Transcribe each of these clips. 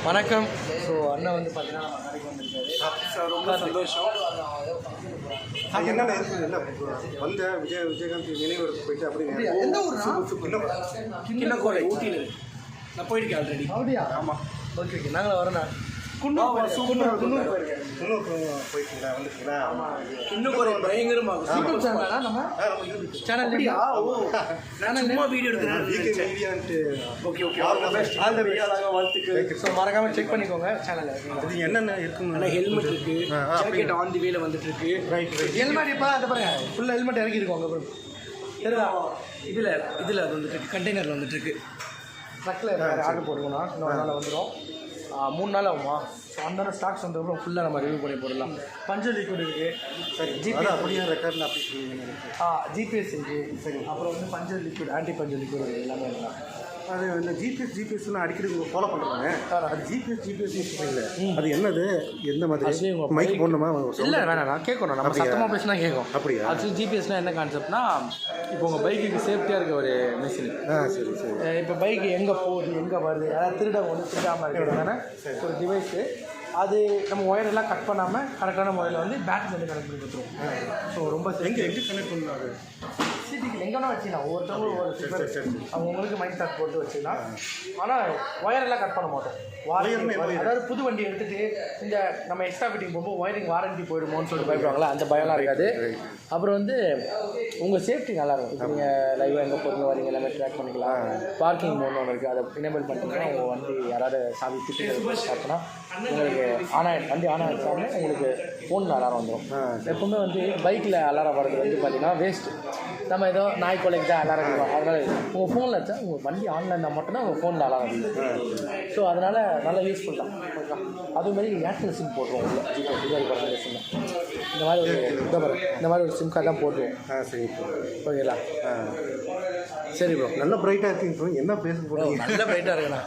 வணக்கம். ஸோ அண்ணன் வந்து பார்த்தீங்கன்னா நம்ம கடைக்கு வந்திருக்காரு. ரொம்ப சந்தோஷம். என்னென்ன இருக்குது என்ன வந்த விஜயகாந்த் நினைவுக்கு போயிட்டு அப்படி எந்த ஊர்? கிண்ணக்கோடை ஊட்டியில் நான் போயிருக்கேன் ஆல்ரெடி. அப்படியா? ஆமாம். ஓகே ஓகே நாங்களும் வரேண்ணா. பயங்கரமாக நம்ம சேனல் வீடியோ மறக்காம செக் பண்ணிக்கோங்க சேனல். என்னென்ன இருக்குங்க? ஹெல்மெட் இருக்கு, ஜாக்கெட் ஆன் தி வேல வந்துட்டு இருக்கு. ஹெல்மெட் இப்போ அந்த பாருங்க ஃபுல்லாக ஹெல்மெட் இறக்கி இருக்கோங்க. தெரியுதா? இதில் அது வந்துட்டு கண்டெய்னரில் வந்துட்டு இருக்கு. ட்ரக்கில் ஆர்டர் போட்டுக்கோண்ணா. இன்னொரு நாள் வந்துடும். 3 நாள் ஆகுமா? ஸோ அந்த ஸ்டாக்ஸ் வந்ததுக்கப்புறம் ஃபுல்லாக நம்ம ரிவ்யூ பண்ணி போடலாம். பஞ்சல் லிக்விட் இருக்குது, சரி ஜிபிஎஸ் அப்படியே ரெக்கார்டில் அப்படி சொல்லுவீங்க. ஜிபிஎஸ் இருக்குது, சரி. அப்புறம் வந்து பஞ்சல் லிக்விட், ஆன்டி பஞ்சல் லிக்விட் எல்லாமே இருக்கலாம். அது இந்த ஜிபிஎஸ்லாம் அடிக்கடி ஃபாலோ பண்ணுறாங்க. அது ஜிபிஎஸ் யூஸ் பண்ணல. அது என்னது? எந்த மாதிரி மைக் போடணுமா? இல்லை வேணாம், நான் கேட்கணும். நம்ம சத்தமாக பேசினா கேட்கும். அப்படியா? ஆக்சுவலி ஜிபிஎஸ்னால் என்ன கான்செப்ட்னா, இப்போ உங்கள் பைக்குக்கு சேஃப்டியாக இருக்க ஒரு மிஷின். சரி சரி. இப்போ பைக்கு எங்கே போகுது, எங்கே வருது, யாராவது திருடவங்க வந்து திருடாமல் இருக்கிறதான ஒரு டிவைஸு. அது நம்ம ஒயரெல்லாம் கட் பண்ணாமல் கரெக்டான முறையில் வந்து பேட்டரி வந்து கனெக்ட் பண்ணி கொடுத்துருவோம். ஸோ ரொம்ப எங்கே கனெக்ட் பண்ணாரு? சிட்டிக்கு எங்கன்னா வச்சுக்கலாம். ஒவ்வொருத்தவங்களும் ஒவ்வொரு அவங்களுக்கு மைண்ட் தாட் போட்டு வச்சுக்கலாம். ஆனால் ஒயரெல்லாம் கட் பண்ண மாட்டோம். அதாவது புது வண்டி எடுத்துகிட்டு இந்த நம்ம எக்ஸ்ட்ரா ஃபிட்டிங் போகும்போது ஒயரிங் வாரண்டி போயிடுமோன்னு சொல்லிட்டு பயப்படுவாங்களா, அந்த பயம்லாம் இருக்காது. அப்புறம் வந்து உங்கள் சேஃப்டி நல்லாயிருக்கும். இப்போ நீங்கள் லைவாக எங்கே போகிறீங்க வரீங்க எல்லாமே ட்ராக் பண்ணிக்கலாம். பார்க்கிங் மோட் ஒன்று இருக்குது, அதை எனேபிள் பண்ணிட்டீங்கன்னா உங்கள் வண்டி யாராவது சாவி திட்டி பார்த்தோன்னா உங்களுக்கு வண்டி ஆன் ஆகிடுச்சாங்க உங்களுக்கு ஃபோனில் அலாரம் வந்துடும். எப்பவுமே வந்து பைக்கில் அலாரம் வர்றது வந்து பார்த்தீங்கன்னா வேஸ்ட்டு. நம்ம ஏதோ நாய் கொலைக்கு தான் அலாரம் இருக்கும். அதனால் உங்கள் ஃபோனில் வச்சா உங்கள் வண்டி ஆனில் இருந்தால் மட்டும்தான் உங்கள் ஃபோனில் அலாரம் இருக்குது. ஸோ அதனால் நல்லா யூஸ்ஃபுல் தான். ஓகே, அதுமாதிரி ஏர்டெல் சிம் போட்டுருவோம். இல்லை ஜிபே பரவாயில்ல சிம் இந்த மாதிரி ஒரு இந்த மாதிரி ஒரு சிம் கார்டு தான் போட்டுருவோம். சரி ஓகேங்களா? சரி ப்ரோ. நல்ல பிரைட்டாக இருக்குங்க. என்ன பேச போகிறோம்? நல்ல பிரைட்டாக இருக்குண்ணா.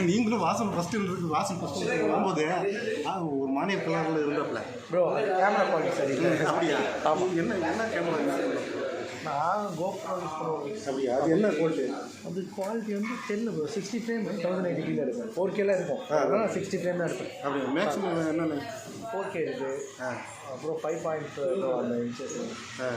நீங்களும் வாசல் ஃபஸ்ட்டு இருக்குது. வாசல் ஃபஸ்ட்டு வரும்போது ஒரு மானிய கலரில் இருந்தாப்புல ப்ரோ. கேமரா குவாலிட்டி சரி. அப்படியா? ஆமாம். என்ன கேமரா? நான் கோப்ரோ யூஸ் பண்ணுவோம். அப்படியா? அது என்ன குவாலிட்டி? அது குவாலிட்டி வந்து 10 ப்ரோ. 60 ஃப்ரேம் 1080p இருக்கும். 4Kலாம் இருக்கும். அதனால் 60 ஃப்ரேம் தான் இருக்கும். அப்படியா? மேக்ஸிமம் என்னென்ன? 4K இருக்குது. அப்புறம் 5.4 அந்த இன்ச்சஸ்.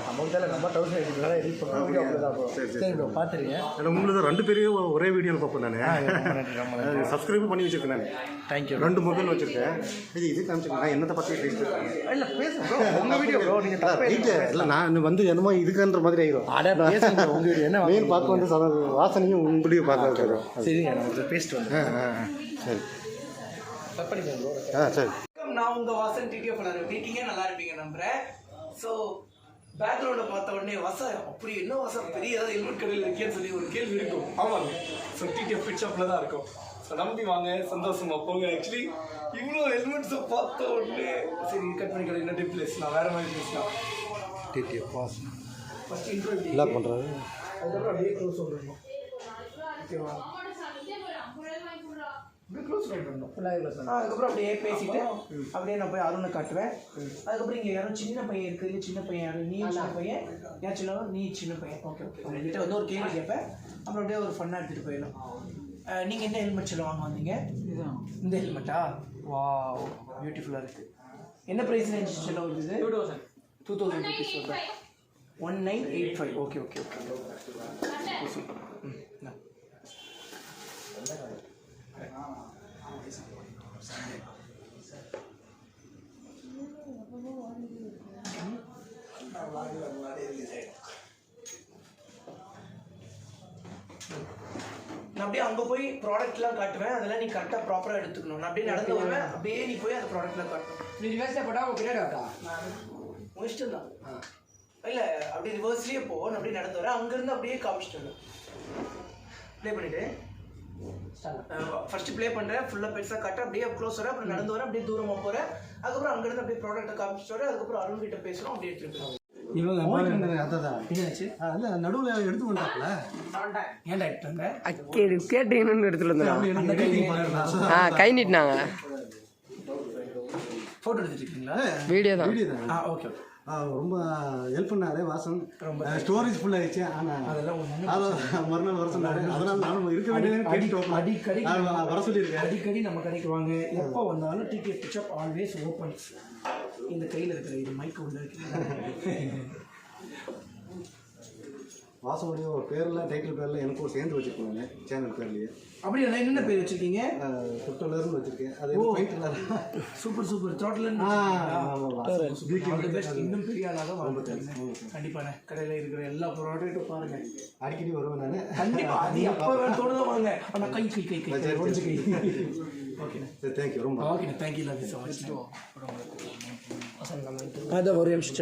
நமக்கு தான் நம்ம 1080p தான் எடிட் பண்ணுவோம். வீடியோ அப்படிதான் ப்ரோ. சரி ப்ரோ, பார்த்துருங்க. உங்களுக்கு 2 பேரையும் ஒரே வீடியோவில் பார்ப்பேன் நான். சப்ஸ்கிரைப் பண்ணி வச்சுருக்கேன் நான். தேங்க்யூ. 2 மொபைல் வச்சுருக்கேன். இது காமிச்சிருக்கேன். நான் என்னத்தை பற்றி பேசிட்டு இல்லை பேசுங்க ப்ரோ. உங்கள் வீடியோ ப்ரோ. நீங்கள் ரைட்டு. இல்லை நான் வந்து என்னமோ இதுக்குன்ற மாதிரி ஆகிடும். பேசுங்க உங்கள் வீடியோ. என்ன மெயின் பார்க்க வந்து வாசனையும் உங்களுடைய பார்க்க இருக்கிறோம். சரிங்க, நான் பேசிட்டு வந்தேன். சரி கட் பண்ணிக்கோங்க ப்ரோ. சரி. நான் உங்கள் வாசன் டிடிஎஃப் இருக்கீங்க, நல்லா இருப்பீங்க நம்புகிறேன். ஸோ பேக்ரவுண்டை பார்த்த உடனே அப்படி என்ன பெரிய ஏதாவது ஹெல்மெட் கடையில் இருக்கேன்னு சொல்லி ஒரு கேள்வி இருக்கும். ஆமாங்க. ஸோ டிடிஎஃப் ஃபிட் ஷாப்பில் தான் இருக்கும். ஸோ நம்பி வாங்க, சந்தோஷமா போங்க. ஆக்சுவலி இவ்வளோ ஹெல்மெட்ஸை பார்த்த உடனே சரி கட் பண்ணி கிடையாது. டிப் பேசலாம், வேறு மாதிரி பேசலாம். டிடிஎஃப் ஃபஸ்ட் இன்ட்ரோ என்ன பண்ணுறது, அதுக்கப்புறம் அப்படியே க்ளோஸ் சொல்லணும். ஓகேவா? அப்படியே க்ளோஸ் பண்ணணும். அதுக்கப்புறம் அப்படியே பேசிட்டு அப்படியே நான் போய் அருணை காட்டுவேன். அதுக்கப்புறம் இங்கே யாரும் சின்ன பையன் இருக்குது. சின்ன பையன் யாரும்? நீ சின்ன பையன், ஏன் சின்னவன்? நீ சின்ன பையன். Okay okay. உங்கள்கிட்ட வந்து ஒரு கேள்வி கேட்பேன். அப்புறம் அப்படியே ஒரு ஃபன்னாக எடுத்துகிட்டு போயிடலாம். நீங்கள் என்ன ஹெல்மெட் சொல்ல வாங்க வந்தீங்க? இந்த ஹெல்மெட்டா? வா, பியூட்டிஃபுல்லாக இருக்குது. என்ன ப்ரைஸ் ரேஞ்ச் சொல்ல வருது? 2000 ருபீஸ் வருது. 1985. Okay okay okay. நான் அப்படியே அங்கே போய் ப்ராடக்ட்லாம் காட்டுவேன். அதெல்லாம் நீ கரெக்டாக ப்ராப்பராக எடுத்துக்கணும். நான் அப்படியே நடந்து வருவேன். அப்படியே நீ போய் அந்த ப்ராடக்ட்லாம் காட்டணும். நீ ரிவர்ஸில் போட்டால் உங்கள் பின்னாடி உங்கள் இஷ்டம் தான். இல்லை அப்படியே ரிவர்ஸ்லேயே போ. நான் அப்படியே நடந்து வரேன். அங்கேருந்து அப்படியே காமிச்சிட்டு ப்ளே பண்ணிவிட்டு ஃபஸ்ட்டு ப்ளே பண்ணுறேன். ஃபுல்லாக பெருசாக காட்டுறேன். அப்படியே க்ளோஸ் வரேன். அப்புறம் நடந்து வரேன். அப்படியே தூரமாக போகிறேன். அதுக்கப்புறம் அங்கேருந்து அப்படியே ப்ராடக்ட்டை காமிச்சிட்டு வரேன். அதுக்கப்புறம் அருண் கிட்ட பேசுகிறோம். அப்படியே எடுத்துகிட்டு இவங்க அதான் என்னாச்சு? இல்லை நடுவில் எடுத்து வந்தாப்புல. ஏன்டா எடுத்தாங்க? கேட்டீங்கன்னு எடுத்துட்டு வந்தாங்க. கை நீட்டினாங்க. ஃபோட்டோ எடுத்துட்டு இருக்கீங்களா? வீடியோ தான். ஓகே. ரொம்ப ஹெல்ப் பண்ணாரு வாசன். ஸ்டோரேஜ் ஃபுல் ஆயிடுச்சு. ஆனால் அதெல்லாம் மறுநாள் வர சொன்னாரு. அதனால நானும் இருக்க வேண்டியது அடிக்கடி வர சொல்லியிருக்கேன். அடிக்கடி நம்ம கடைக்கு வாங்க. எப்போ வந்தாலும் டிகே பிக்சப் ஆல்வேஸ் ஓப்பன். இந்த கையில் இருக்கிற இது மைக் உள்ள இருக்கு. வாசனுடைய ஒரு பேரில் டைட்டில் பேரில் எனக்கு ஒரு சேர்ந்து வச்சுருக்கேன் சேனல் பேர்லேயே. அப்படியா? என்னென்ன பேர் வச்சுருக்கீங்க? கிரிப்டோலர்னு வச்சுருக்கேன். அது சூப்பர் சூப்பர் டோட்டல் பெஸ்ட். இன்னும் பெரிய ஆளாக வாழ்ந்துட்டாங்க. கண்டிப்பாண்ணே கடையில் இருக்கிற எல்லா ப்ராடக்ட்டும் பாருங்கள். அடிக்கடி வருவேன் நான். கண்டிப்பாக அது எப்போ தோணுதான் வாங்க. ஆனால் கை கை கை கை ஒடிச்சு கை. ஓகேண்ணே தேங்க்யூ ரொம்ப. ஓகேண்ணே thank you. Love you so much. அதான் ஒரு நிமிஷம்.